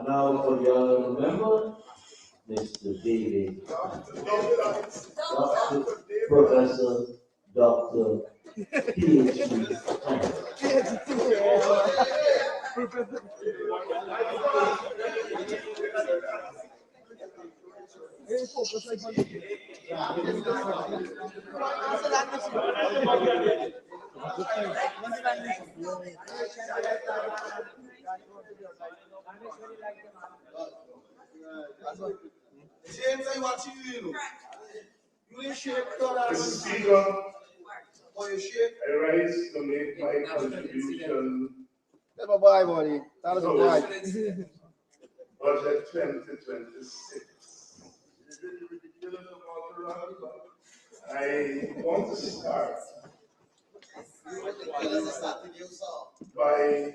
And now for the honorable member, Mr. David, Dr. Professor, Dr. PhD. Mr. Speaker, I rise to make my contribution to Budget 2026. I want to start by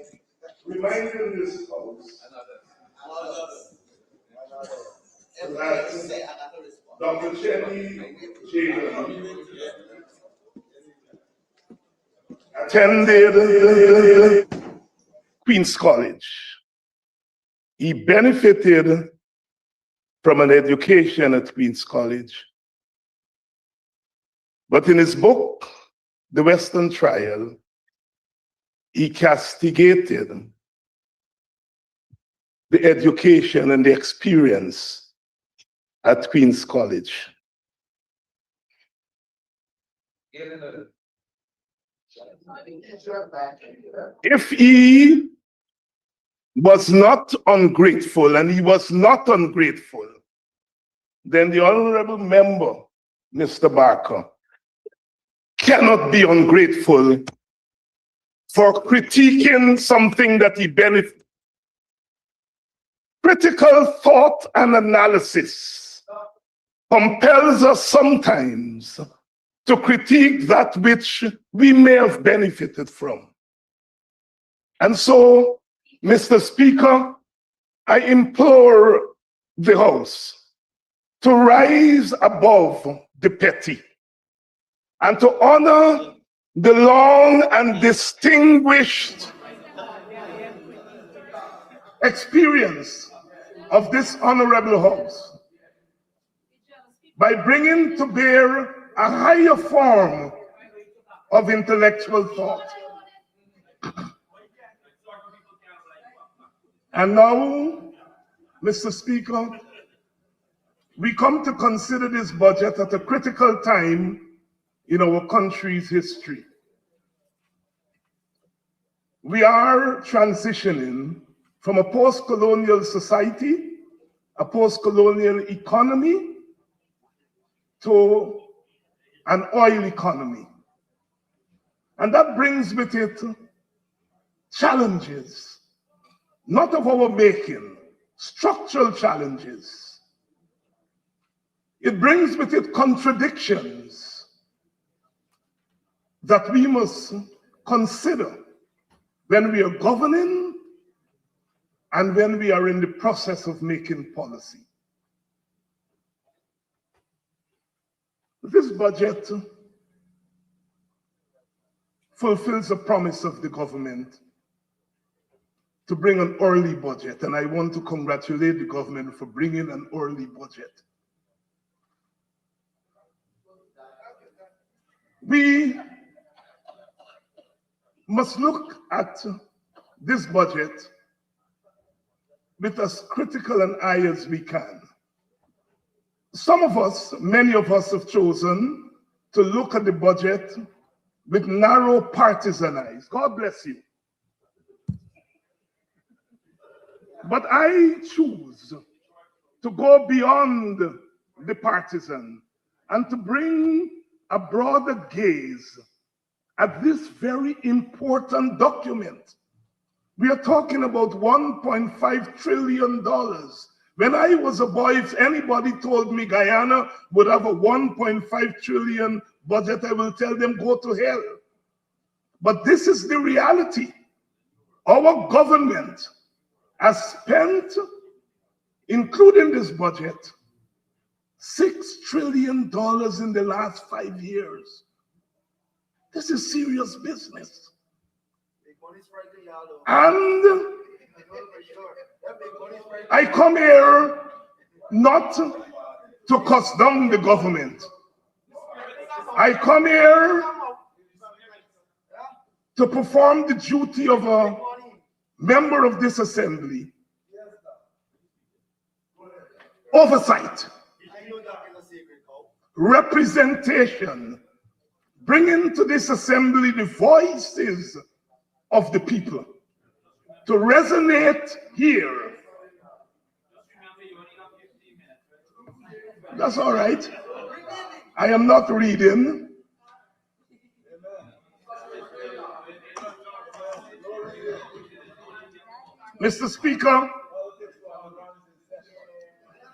reminding this House that Dr. Cheney Jaden attended Queen's College. He benefited from an education at Queen's College. But in his book, The Western Trial, he castigated the education and the experience at Queen's College. If he was not ungrateful, and he was not ungrateful, then the honorable member, Mr. Barker, cannot be ungrateful for critiquing something that he benefited. Critical thought and analysis compels us sometimes to critique that which we may have benefited from. And so, Mr. Speaker, I implore the House to rise above the petty and to honor the long and distinguished experience of this honorable House by bringing to bear a higher form of intellectual thought. And now, Mr. Speaker, we come to consider this budget at a critical time in our country's history. We are transitioning from a post-colonial society, a post-colonial economy, to an oil economy. And that brings with it challenges, not of our making, structural challenges. It brings with it contradictions that we must consider when we are governing and when we are in the process of making policy. This budget fulfills the promise of the government to bring an early budget, and I want to congratulate the government for bringing an early budget. We must look at this budget with as critical an eye as we can. Some of us, many of us, have chosen to look at the budget with narrow partisan eyes. God bless you. But I choose to go beyond the partisan and to bring a broader gaze at this very important document. We are talking about $1.5 trillion. When I was a boy, if anybody told me Guyana would have a $1.5 trillion budget, I will tell them, go to hell. But this is the reality. Our government has spent, including this budget, $6 trillion in the last 5 years. This is serious business. And I come here not to cuss down the government. I come here to perform the duty of a member of this assembly. Oversight, representation, bringing to this assembly the voices of the people to resonate here. That's all right. I am not reading. Mr. Speaker,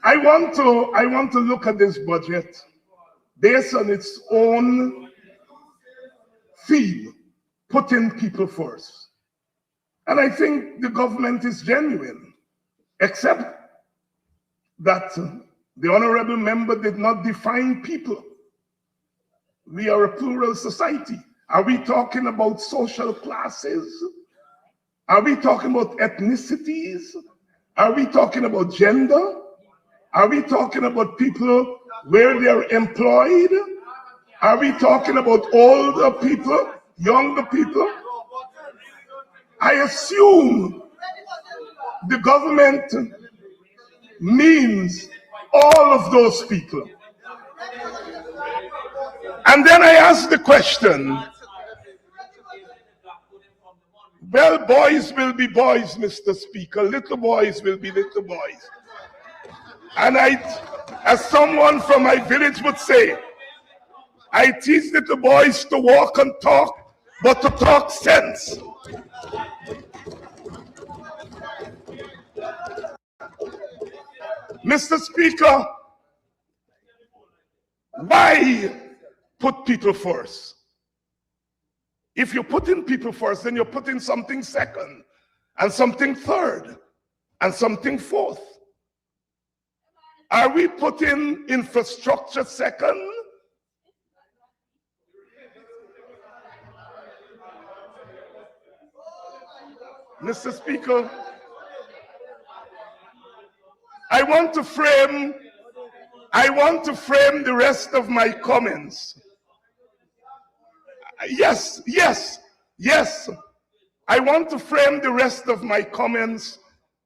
I want to look at this budget based on its own theme, putting people first. And I think the government is genuine, except that the honorable member did not define people. We are a plural society. Are we talking about social classes? Are we talking about ethnicities? Are we talking about gender? Are we talking about people where they're employed? Are we talking about older people, younger people? I assume the government means all of those people. And then I ask the question, well, boys will be boys, Mr. Speaker. Little boys will be little boys. And I, as someone from my village would say, I teach little boys to walk and talk, but to talk sense. Mr. Speaker, why put people first? If you're putting people first, then you're putting something second, and something third, and something fourth. Are we putting infrastructure second? Mr. Speaker, I want to frame the rest of my comments. Yes. I want to frame the rest of my comments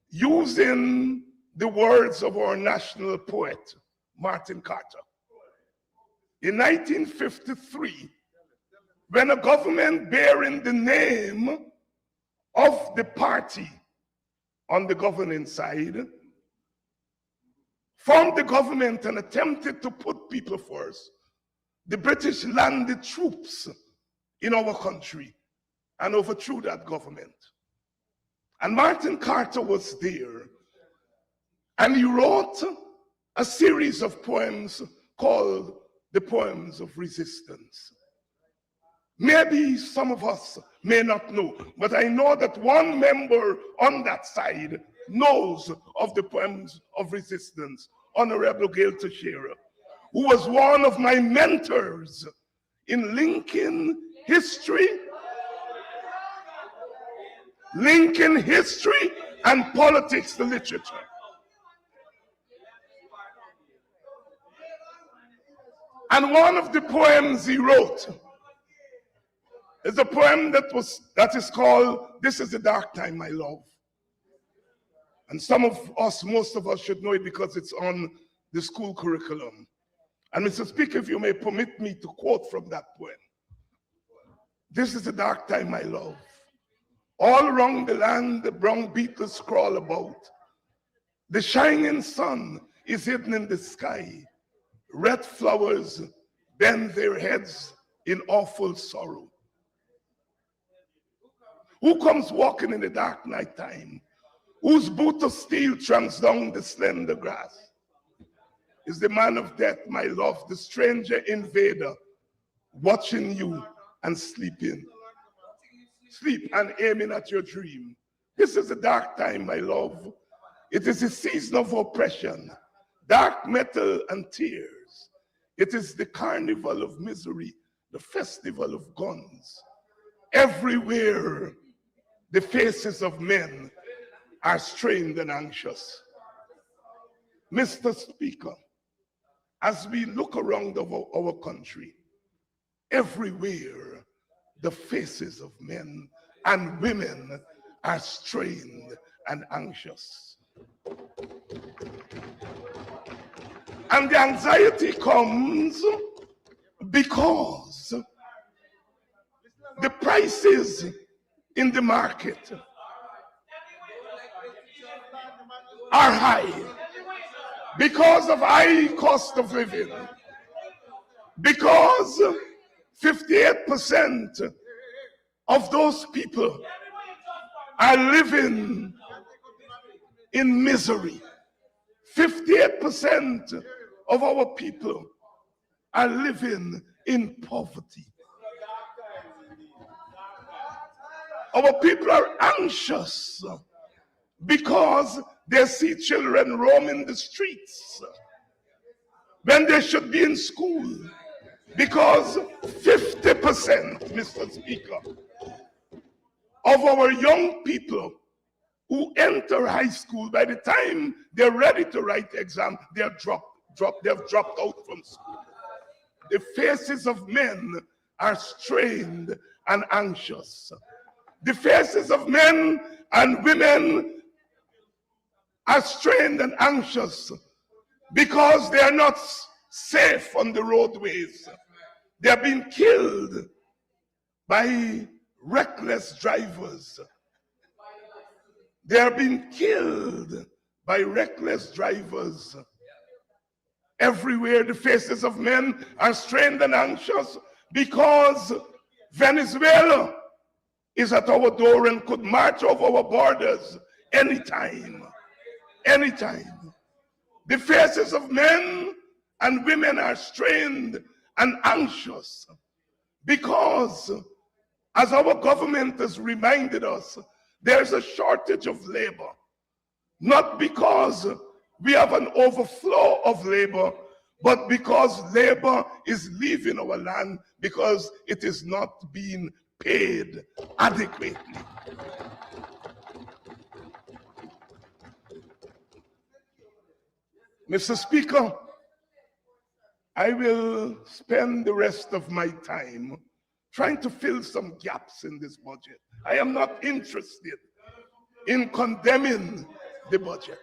using the words of our national poet, Martin Carter. In 1953, when a government bearing the name of the party on the governing side formed the government and attempted to put people first, the British landed troops in our country and overthrew that government. And Martin Carter was there, and he wrote a series of poems called the Poems of Resistance. Maybe some of us may not know, but I know that one member on that side knows of the Poems of Resistance, Honorable Gail Teixeira, who was one of my mentors in linking history and politics to literature. And one of the poems he wrote is a poem that is called "This is the Dark Time, My Love." And most of us should know it because it's on the school curriculum. And Mr. Speaker, if you may permit me to quote from that poem. "This is the dark time, my love. All around the land, the brown beetles crawl about. The shining sun is hidden in the sky. Red flowers bend their heads in awful sorrow. Who comes walking in the dark night time? Whose boot of steel tramps down the slender grass? Is the man of death, my love, the stranger invader, watching you and sleeping. Sleep and aiming at your dream. This is the dark time, my love. It is a season of oppression, dark metal and tears. It is the carnival of misery, the festival of guns. Everywhere, the faces of men are strained and anxious. Mr. Speaker, as we look around our country, everywhere the faces of men and women are strained and anxious. And the anxiety comes because the prices in the market are high because of high cost of living, because 58% of those people are living in misery. 58% of our people are living in poverty. Our people are anxious because they see children roaming the streets when they should be in school, because 50%, Mr. Speaker, of our young people who enter high school, by the time they're ready to write the exam, they've dropped out from school. The faces of men are strained and anxious. The faces of men and women are strained and anxious because they are not safe on the roadways. They are being killed by reckless drivers. They are being killed by reckless drivers. Everywhere the faces of men are strained and anxious because Venezuela is at our door and could march over our borders anytime. Anytime. The faces of men and women are strained and anxious because, as our government has reminded us, there's a shortage of labor. Not because we have an overflow of labor, but because labor is leaving our land because it is not being paid adequately. Mr. Speaker, I will spend the rest of my time trying to fill some gaps in this budget. I am not interested in condemning the budget.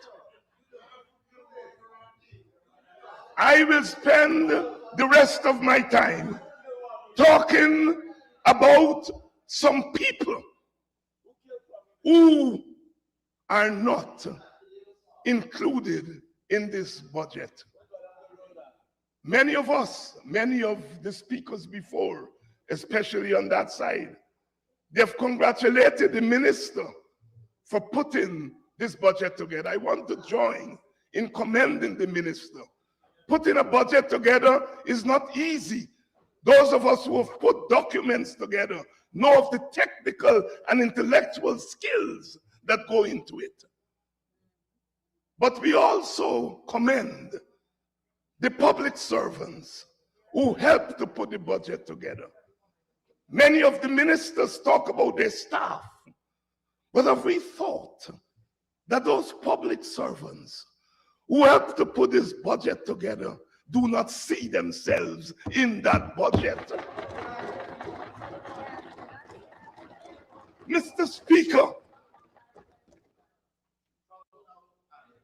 I will spend the rest of my time talking about some people who are not included in this budget. Many of us, many of the speakers before, especially on that side, they've congratulated the minister for putting this budget together. I want to join in commending the minister. Putting a budget together is not easy. Those of us who have put documents together know of the technical and intellectual skills that go into it. But we also commend the public servants who helped to put the budget together. Many of the ministers talk about their staff, but have we thought that those public servants who helped to put this budget together do not see themselves in that budget? Mr. Speaker,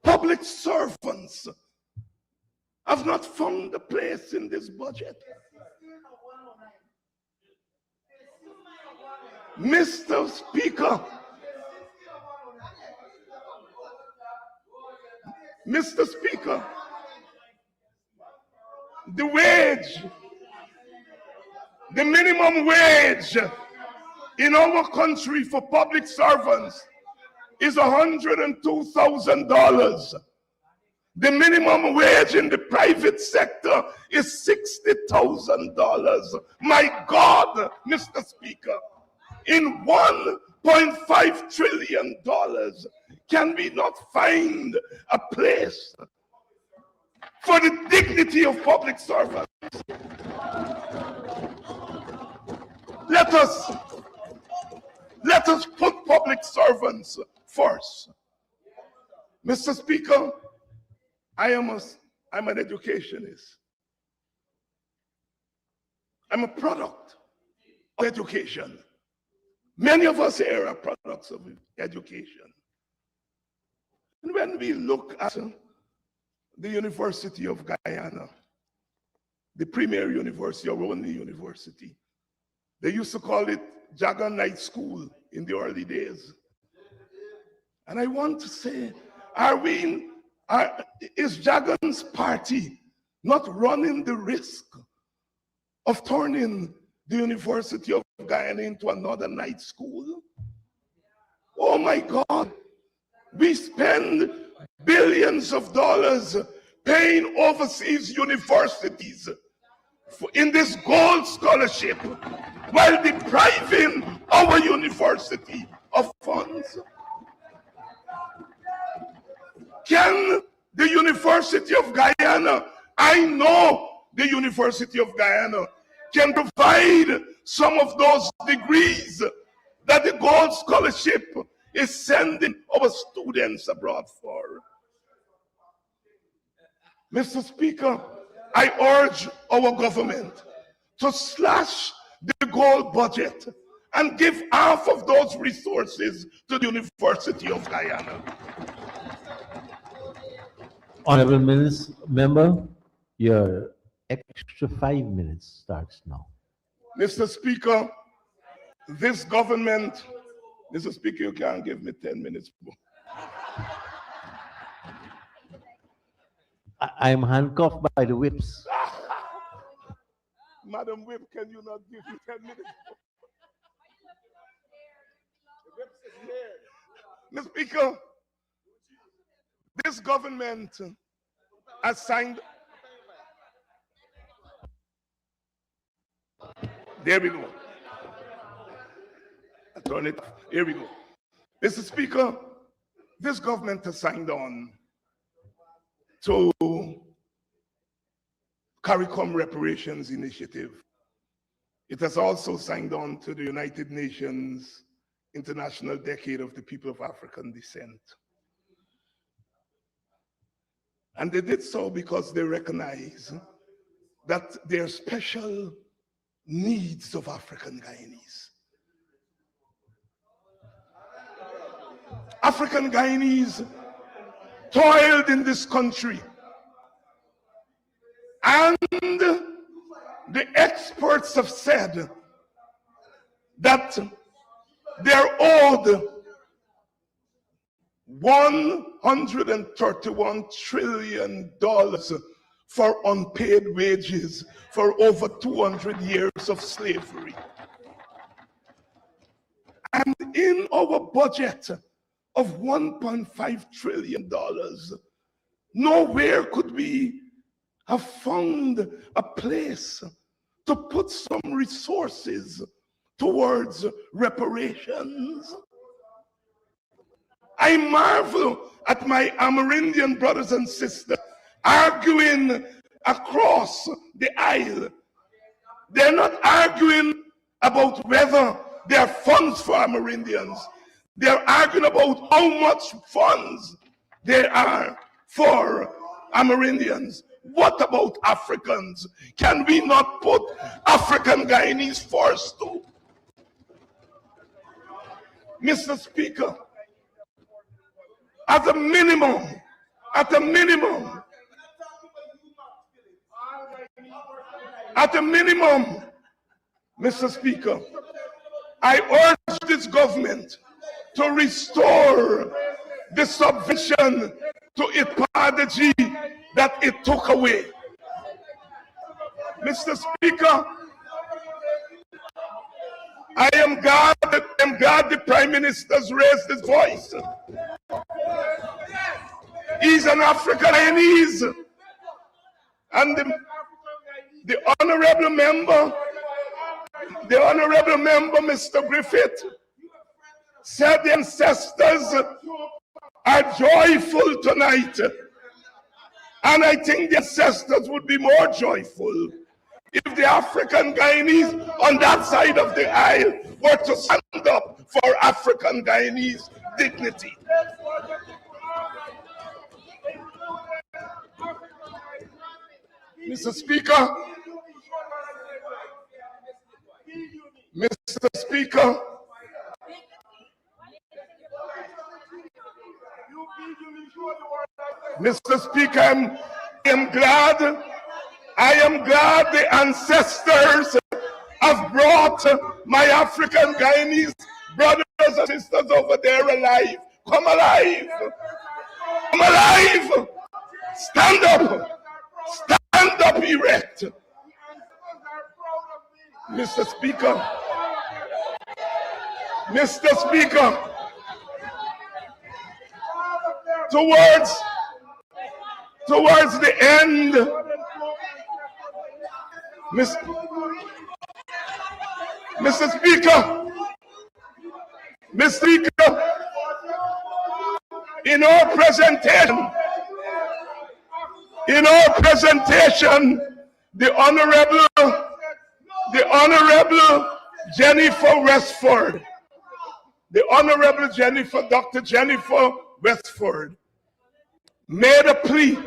public servants have not found a place in this budget. Mr. Speaker, Mr. Speaker, the wage, the minimum wage in our country for public servants is $102,000. The minimum wage in the private sector is $60,000. My God, Mr. Speaker, in $1.5 trillion, can we not find a place for the dignity of public servants? Let us put public servants first. Mr. Speaker, I'm an educationist. I'm a product of education. Many of us here are products of education. And when we look at the University of Guyana, the premier university or only university, they used to call it Jagan Night School in the early days. And I want to say, is Jagan's party not running the risk of turning the University of Guyana into another night school? Oh my God, we spend billions of dollars paying overseas universities in this gold scholarship while depriving our university of funds. Can the University of Guyana, I know the University of Guyana can provide some of those degrees that the gold scholarship is sending our students abroad for. Mr. Speaker, I urge our government to slash the gold budget and give half of those resources to the University of Guyana. Honorable Member, your extra 5 minutes starts now. Mr. Speaker, this government, Mr. Speaker, you can't give me 10 minutes more. I'm handcuffed by the whips. Madam Whip, can you not give me 10 minutes more? Mr. Speaker, this government has signed. There we go. I turn it off. Here we go. Mr. Speaker, this government has signed on to CARICOM Reparations Initiative. It has also signed on to the United Nations International Decade of the People of African Descent. And they did so because they recognize that there are special needs of African Guyanese. African Guyanese toiled in this country, and the experts have said that they're owed $131 trillion for unpaid wages for over 200 years of slavery. And in our budget of $1.5 trillion, nowhere could we have found a place to put some resources towards reparations. I marvel at my Amerindian brothers and sisters arguing across the aisle. They're not arguing about whether there are funds for Amerindians. They're arguing about how much funds there are for Amerindians. What about Africans? Can we not put African Guyanese first too? Mr. Speaker, at a minimum, Mr. Speaker, I urge this government to restore the subvention to Ipadaji that it took away. Mr. Speaker, I am glad the Prime Minister's raised his voice. He's an African Guyanese, and the honorable member, Mr. Griffith, said the ancestors are joyful tonight. And I think the ancestors would be more joyful if the African Guyanese on that side of the aisle were to stand up for African Guyanese dignity. Mr. Speaker, Mr. Speaker, Mr. Speaker, I am glad the ancestors have brought my African Guyanese brothers and sisters over there alive. Come alive! Come alive! Stand up! Stand up erect! Mr. Speaker, Mr. Speaker, towards the end, Mr. Speaker, in our presentation, the Honorable Jennifer Westford, Dr. Jennifer Westford, made a plea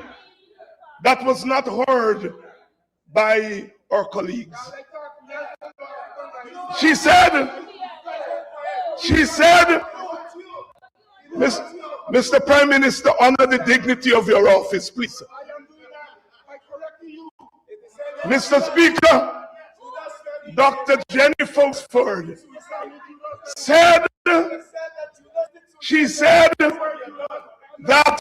that was not heard by our colleagues. She said, Mr. Prime Minister, honor the dignity of your office, please. Mr. Speaker, Dr. Jennifer Westford said, she said that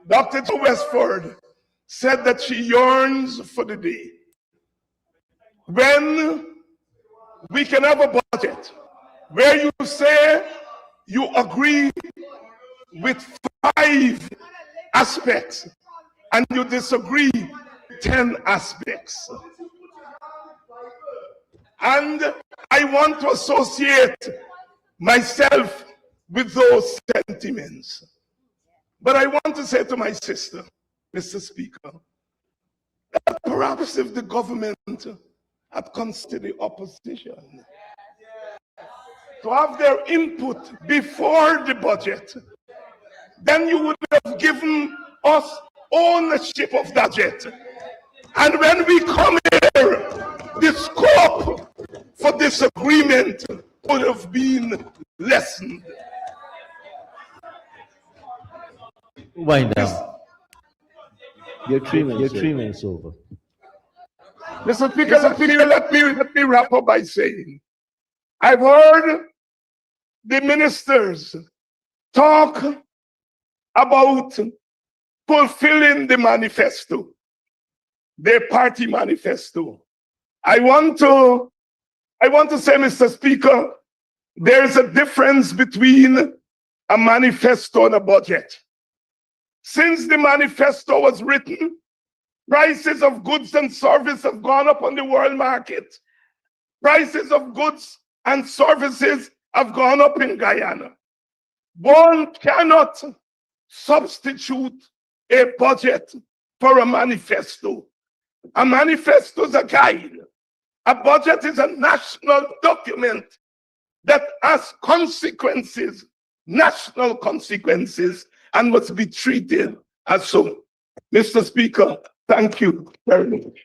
Dr. Westford said that she yearns for the day when we can have a budget where you say you agree with 5 aspects and you disagree with 10 aspects. And I want to associate myself with those sentiments. But I want to say to my sister, Mr. Speaker, that perhaps if the government had considered the opposition to have their input before the budget, then you would have given us ownership of that budget. And when we come here, the scope for disagreement would have been lessened. Wind down. Your 3 minutes over. Mr. Speaker, let me wrap up by saying, I've heard the ministers talk about fulfilling the manifesto, their party manifesto. I want to say, Mr. Speaker, there's a difference between a manifesto and a budget. Since the manifesto was written, prices of goods and services have gone up on the world market. Prices of goods and services have gone up in Guyana. One cannot substitute a budget for a manifesto. A manifesto is a guide. A budget is a national document that has consequences, national consequences, and must be treated as so. Mr. Speaker, thank you very much.